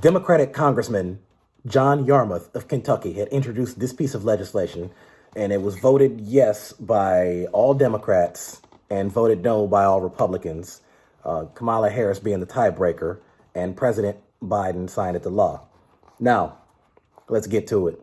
Democratic Congressman John Yarmouth of Kentucky had introduced this piece of legislation, and it was voted yes by all Democrats and voted no by all Republicans, Kamala Harris being the tiebreaker, and President Biden signed it to law. Now, let's get to it.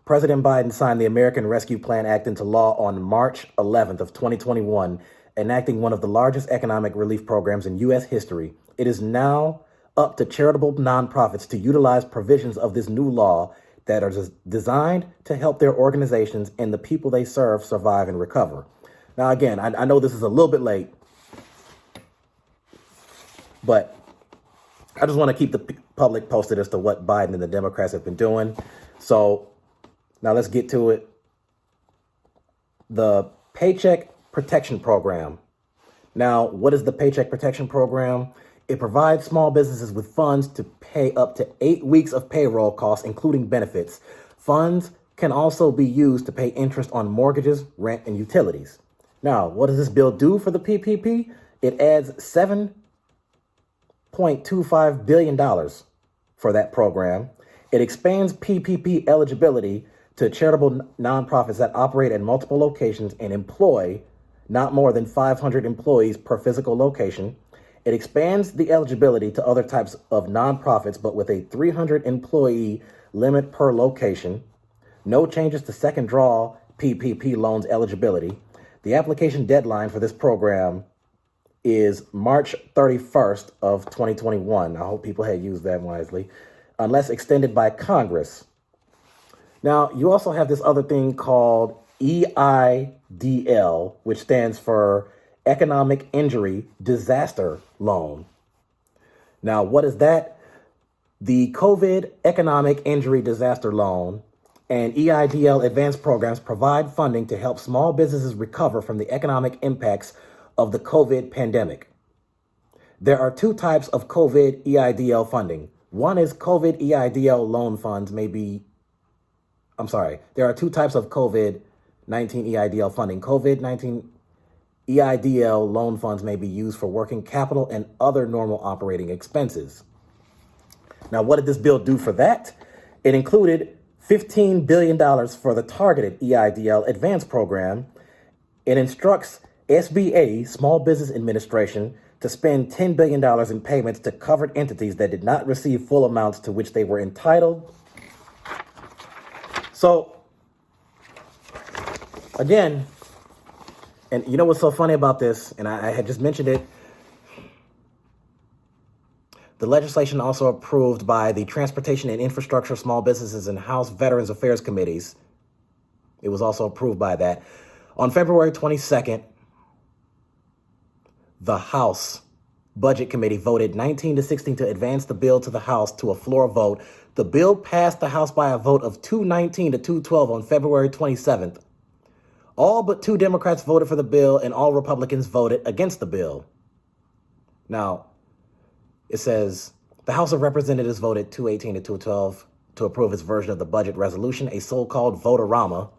President Biden signed the American Rescue Plan Act into law on March 11th of 2021, enacting one of the largest economic relief programs in U.S. history. It is now up to charitable nonprofits to utilize provisions of this new law that are designed to help their organizations and the people they serve survive and recover. Now, again, I know this is a little bit late, but I just want to keep the public posted as to what Biden and the Democrats have been doing. So now let's get to it. The Paycheck Protection Program. Now, what is the Paycheck Protection Program? It provides small businesses with funds to pay up to 8 weeks of payroll costs, including benefits. Funds can also be used to pay interest on mortgages, rent, and utilities. Now, what does this bill do for the PPP? It adds $7.25 billion for that program. It expands PPP eligibility to charitable nonprofits that operate at multiple locations and employ not more than 500 employees per physical location. It expands the eligibility to other types of nonprofits, but with a 300 employee limit per location. No changes to second draw PPP loans eligibility. The application deadline for this program is March 31st of 2021. I hope people had used that wisely, unless extended by Congress. Now, you also have this other thing called EIDL, which stands for Economic Injury Disaster Loan. Now, what is that? The COVID Economic Injury Disaster Loan and EIDL advanced programs provide funding to help small businesses recover from the economic impacts of the COVID pandemic. There are two types of COVID EIDL funding. One is COVID EIDL loan funds there are two types of COVID-19 EIDL funding. COVID-19 EIDL loan funds may be used for working capital and other normal operating expenses. Now, what did this bill do for that? It included $15 billion for the targeted EIDL advance program. It instructs SBA, Small Business Administration, to spend $10 billion in payments to covered entities that did not receive full amounts to which they were entitled. So, again, and you know what's so funny about this, and I had just mentioned it, the legislation also approved by the Transportation and Infrastructure, Small Businesses, and House Veterans Affairs Committees. It was also approved by that. On February 22nd, the House Budget Committee voted 19-16 to advance the bill to the House to a floor vote. The bill passed the House by a vote of 219 to 212 on February 27th. All but 2 Democrats voted for the bill and all Republicans voted against the bill. Now, it says the House of Representatives voted 218 to 212 to approve its version of the budget resolution. A so-called vote-a-rama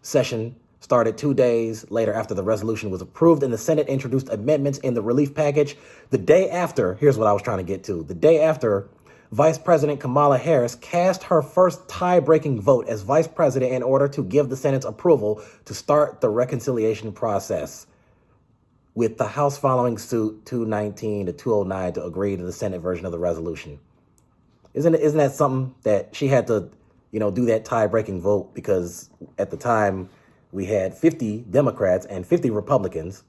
session started 2 days later after the resolution was approved, and the Senate introduced amendments in the relief package. The day after, here's what I was trying to get to. The day after, Vice President Kamala Harris cast her first tie-breaking vote as vice president in order to give the Senate's approval to start the reconciliation process, with the House following suit 219 to 209 to agree to the Senate version of the resolution. Isn't that something that she had to, do that tie-breaking vote, because at the time we had 50 Democrats and 50 Republicans,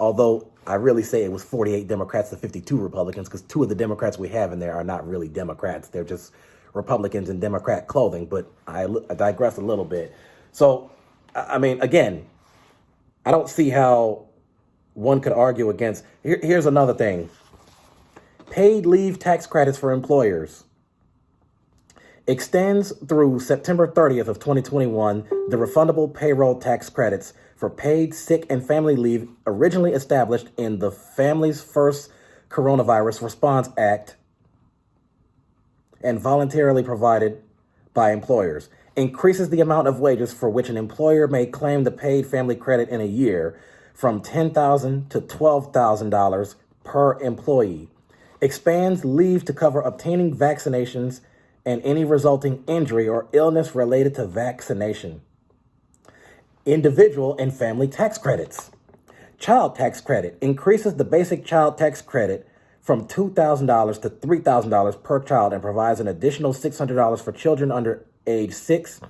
although I really say it was 48 Democrats to 52 Republicans, because 2 of the Democrats we have in there are not really Democrats. They're just Republicans in Democrat clothing, but I digress a little bit. So, I mean, again, I don't see how one could argue against. Here's another thing. Paid leave tax credits for employers. Extends through September 30th of 2021 the refundable payroll tax credits for paid sick and family leave originally established in the Families First Coronavirus Response Act and voluntarily provided by employers. Increases the amount of wages for which an employer may claim the paid family credit in a year from $10,000 to $12,000 per employee. Expands leave to cover obtaining vaccinations and any resulting injury or illness related to vaccination. Individual and family tax credits. Child tax credit increases the basic child tax credit from $2,000 to $3,000 per child and provides an additional $600 for children under age 6.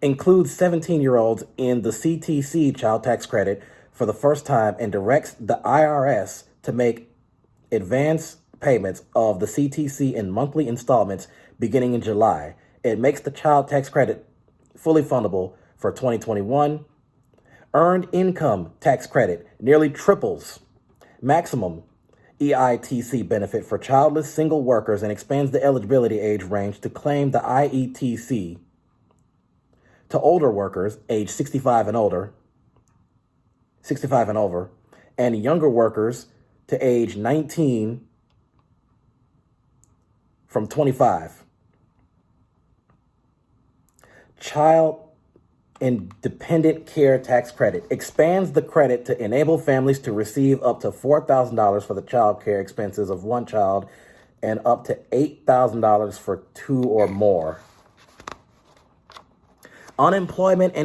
Includes 17-year-olds in the CTC child tax credit for the first time and directs the IRS to make advance payments of the CTC in monthly installments beginning in July. It makes the child tax credit fully fundable for 2021. Earned income tax credit nearly triples maximum EITC benefit for childless single workers and expands the eligibility age range to claim the IETC to older workers age 65 and over, and younger workers to age 19 from 25. Child and dependent care tax credit expands the credit to enable families to receive up to $4,000 for the child care expenses of one child and up to $8,000 for two or more. Unemployment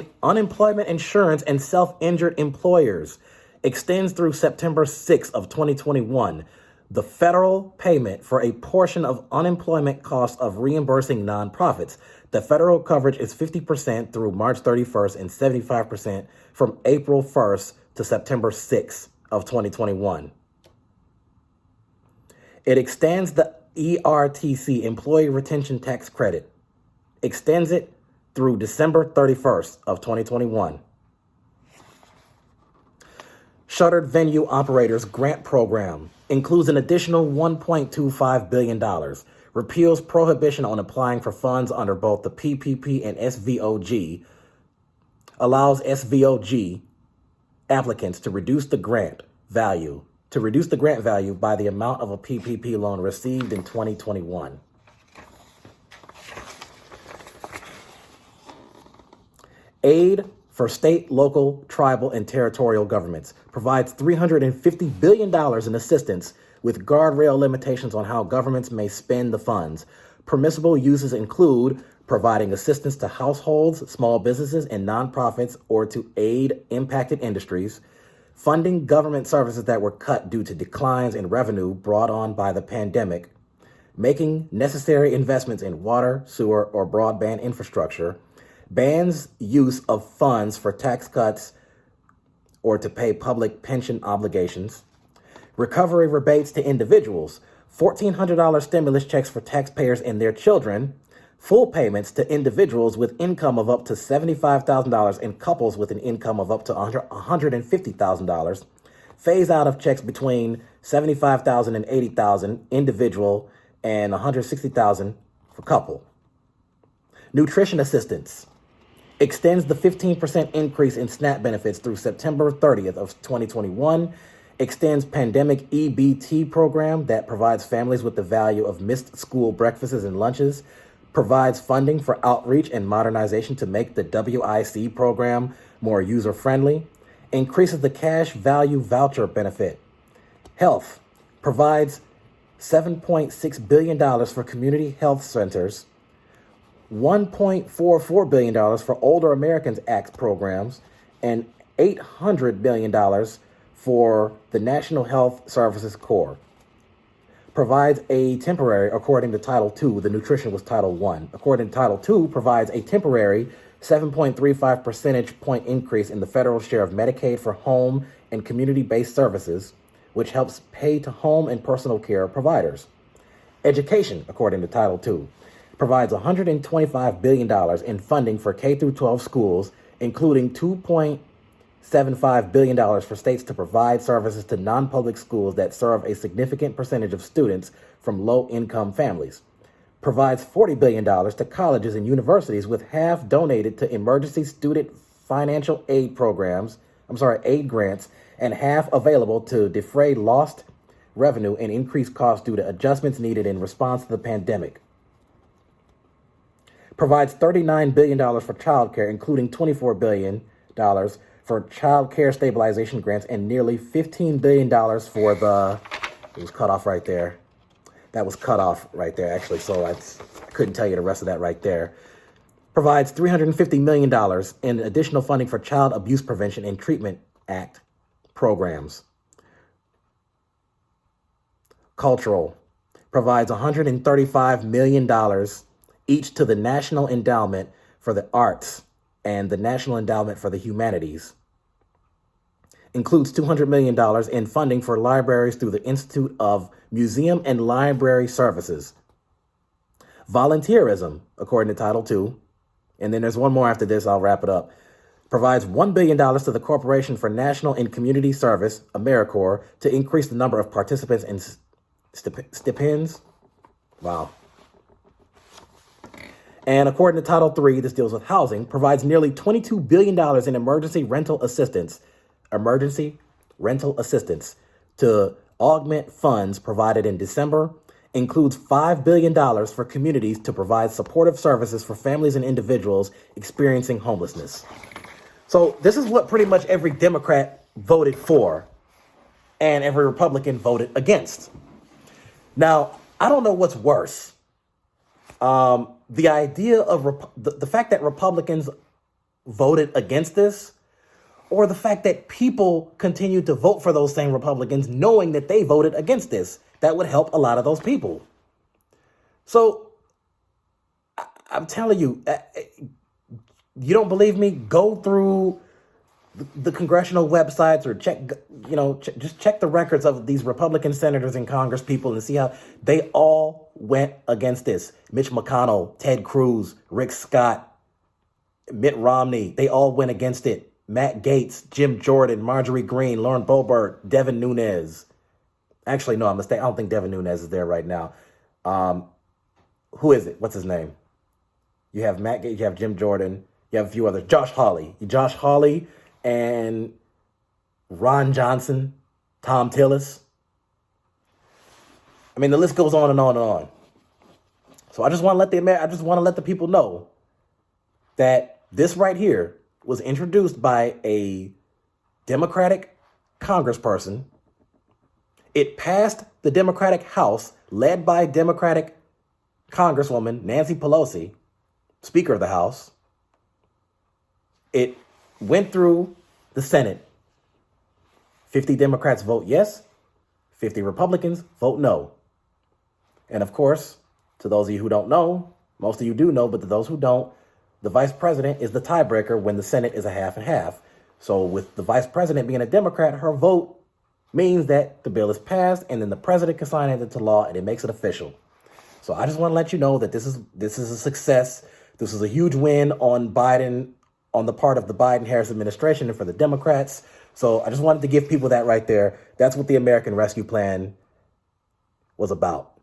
insurance and self-injured employers extends through September 6th of 2021. The federal payment for a portion of unemployment costs of reimbursing nonprofits. The federal coverage is 50% through March 31st and 75% from April 1st to September 6th of 2021. It extends the ERTC, Employee Retention Tax Credit, extends it through December 31st of 2021. Shuttered Venue Operators Grant Program includes an additional $1.25 billion, repeals prohibition on applying for funds under both the PPP and SVOG, allows SVOG applicants to reduce the grant value by the amount of a PPP loan received in 2021. Aid for state, local, tribal, and territorial governments provides $350 billion in assistance with guardrail limitations on how governments may spend the funds. Permissible uses include providing assistance to households, small businesses, and nonprofits or to aid impacted industries, funding government services that were cut due to declines in revenue brought on by the pandemic, making necessary investments in water, sewer, or broadband infrastructure, bans use of funds for tax cuts or to pay public pension obligations, recovery rebates to individuals, $1,400 stimulus checks for taxpayers and their children, full payments to individuals with income of up to $75,000 and couples with an income of up to $150,000, phase out of checks between $75,000 and $80,000 individual and $160,000 for couple. Nutrition assistance extends the 15% increase in SNAP benefits through September 30th of 2021, extends pandemic EBT program that provides families with the value of missed school breakfasts and lunches, provides funding for outreach and modernization to make the WIC program more user-friendly, increases the cash value voucher benefit. Health provides $7.6 billion for community health centers, $1.44 billion for Older Americans Act programs, and $800 million for the National Health Services Corps. Provides a temporary, according to Title II, the nutrition was Title I. According to Title II, provides a temporary 7.35 percentage point increase in the federal share of Medicaid for home and community-based services, which helps pay to home and personal care providers. Education, according to Title II, provides $125 billion in funding for K-12 schools, including $2.75 billion for states to provide services to non-public schools that serve a significant percentage of students from low-income families. Provides $40 billion to colleges and universities, with half donated to emergency student financial aid aid grants, and half available to defray lost revenue and increased costs due to adjustments needed in response to the pandemic. Provides $39 billion for child care, including $24 billion for child care stabilization grants and nearly $15 billion for it was cut off right there, That was cut off right there, actually, so I couldn't tell you the rest of that right there. Provides $350 million in additional funding for Child Abuse Prevention and Treatment Act programs. Cultural provides $135 million each to the National Endowment for the Arts and the National Endowment for the Humanities. Includes $200 million in funding for libraries through the Institute of Museum and Library Services. Volunteerism, according to Title II, and then there's one more after this, I'll wrap it up, provides $1 billion to the Corporation for National and Community Service, AmeriCorps, to increase the number of participants in stipends. Wow. And according to Title III, this deals with housing, provides nearly $22 billion in emergency rental assistance to augment funds provided in December, includes $5 billion for communities to provide supportive services for families and individuals experiencing homelessness. So this is what pretty much every Democrat voted for and every Republican voted against. Now, I don't know what's worse. The idea of the fact that Republicans voted against this, or the fact that people continue to vote for those same Republicans knowing that they voted against this. That would help a lot of those people. So I'm telling you, you don't believe me? Go through the congressional websites or just check the records of these Republican senators and Congress people and see how they all went against this. Mitch McConnell, Ted Cruz, Rick Scott, Mitt Romney, they all went against it. Matt Gaetz, Jim Jordan, Marjorie Greene, Lauren Boebert, Devin Nunes. Actually, no, I'm mistaken. I don't think Devin Nunes is there right now. Who is it? What's his name? You have Matt Gaetz, you have Jim Jordan, you have a few others. Josh Hawley and Ron Johnson, Tom Tillis. I mean, the list goes on and on and on. So I just want to let the people know that this right here was introduced by a Democratic congressperson. It passed the Democratic House, led by Democratic Congresswoman Nancy Pelosi, Speaker of the House. It went through the Senate. 50 Democrats vote yes, 50 Republicans vote no. And of course, to those of you who don't know, most of you do know, but to those who don't, the vice president is the tiebreaker when the Senate is a half and half. So with the vice president being a Democrat, her vote means that the bill is passed, and then the president can sign it into law, and it makes it official. So I just want to let you know that this is a success. This is a huge win on Biden, on the part of the Biden-Harris administration and for the Democrats. So I just wanted to give people that right there. That's what the American Rescue Plan was about.